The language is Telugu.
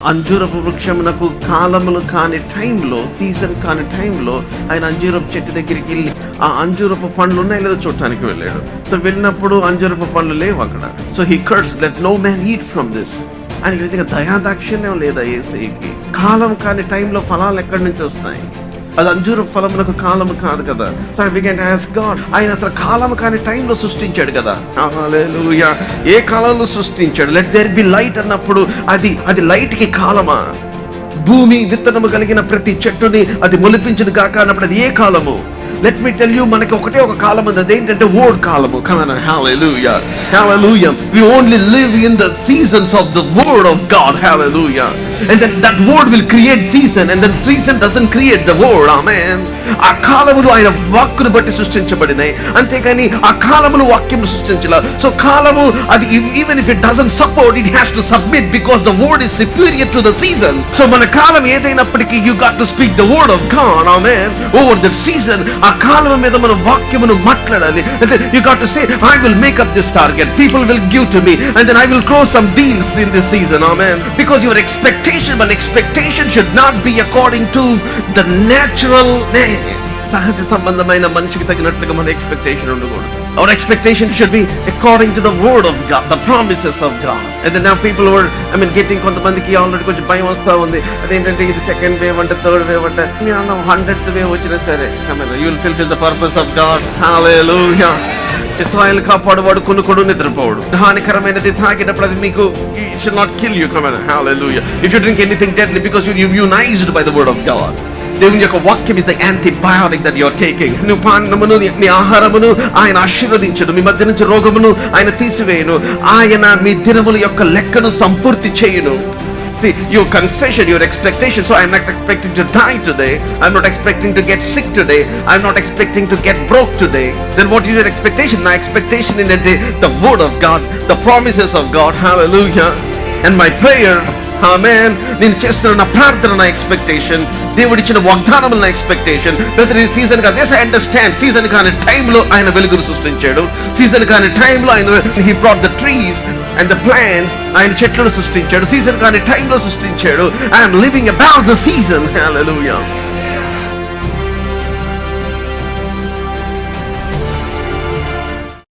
అంజూరపు వృక్షమునకు కాలములు కాని టైంలో, సీజన్ కాని టైంలో ఆయన అంజూరపు చెట్టు దగ్గరికి వెళ్ళి ఆ అంజూరపు పండ్లు ఉన్నాయి లేదో చూడటానికి వెళ్ళాడు. సో వెళ్ళినప్పుడు అంజూరపు పండ్లు లేవు అక్కడ. So he curse that no man eat from this. ఆయనకి నిజంగా దయాదాక్షిణ్యం లేదా యేసయ్యకి? కాలం కాని టైంలో ఫలాలు ఎక్కడి నుంచి వస్తాయి? అది అంజూరపు ఫలమునకు కాలము కాదు కదా. So I began to ask God, ఆయన అసలు కాలము కాని టైంలో సృష్టించాడు కదా. హల్లెలూయా. ఏ కాలంలో సృష్టించాడు? లెట్ దేర్ బి లైట్ అన్నప్పుడు అది లైట్ కి కాలమా? భూమి విత్తనము కలిగిన ప్రతి చెట్టుని అది మొలిపించును గాక అన్నప్పుడు అది ఏ కాలము? లెట్ మీ టెల్ యూ, మనకి ఒకటే ఒక కాలం ఉంది, అదేంటంటే వర్డ్ కాలము. Come on, hallelujah, hallelujah. We only live in the seasons of the word of God, hallelujah. And then that word will create season, and then season doesn't create the word, amen. ఆ కాలములు ఆయన వాక్కును బట్టి సృష్టించబడినాయి, అంతేకాని ఆ కాలములు వాక్యం సృష్టించలా. సో కాలము అది even if it doesn't support, it has to submit because the word is superior to the season. So మన కాలం ఏదైనప్పటికీ you got to speak the word of God, amen, over that season. ఆ కాలం మీద మన వాక్యమును మాట్లాడాలి. And then you got to say, I will make up this target, people will give to me, and then I will close some deals in this season, amen. Because your expectation should not be according to the natural సహజ సంబంధమైన మనిషికి తగినట్లుగా మన ఎక్స్పెక్టేషన్ ఉండకూడదు. Our expectation should be according to the word of God, the promises of God. And then now people were, getting కొంతమందికి ఆల్రెడీ కొంచెం భయం వస్తూ ఉంది. అదేంటంటే ఇది సెకండ్ వేవ్ అంటే, థర్డ్ వేవ్ అంటే, 100th వేవ్ వచ్చినా సరే, you will fulfill the purpose of God. Hallelujah. Israel కాపాడువాడు కొనుకొడు నిద్రపోవడు. హానికరమైనది తాగినప్పుడు అది మీకు it should not kill you. Come on, hallelujah. If you drink anything deadly, because you're immunized by the word of God. దేవుని యొక్క వాక్యం is the antibiotic that you are taking. నువ్వు పానమును నీ ఆహారమును ఆయన ఆశీర్వదించును, మీ మధ్య నుంచి రోగమును ఆయన తీసివేయును, ఆయన మీ దినముల యొక్క లెక్కను సంపూర్తి చేయును. See, your confession, your expectation. So I'm not expecting to die today. I'm not expecting to get sick today. I'm not expecting to get broke today. Then what is your expectation? My expectation in a day, the word of God, the promises of God. Hallelujah. And my prayer, amen, నేను చేస్తున్న నా ప్రార్థన నా ఎక్స్పెక్టేషన్, దేవుడు ఇచ్చిన వాగ్దానములు నా ఎక్స్పెక్టేషన్. ప్రతి సీజన్ కాదు, yes I understand, సీజన్ కాని టైంలో ఆయన వెలుగును సృష్టించాడు. సీజన్ కాని టైంలో ఆయన he brought the trees and the plants, ఆయన చెట్లను సృష్టించాడు. సీజన్ కాని టైంలో సృష్టించాడు. I am living about the season. Hallelujah.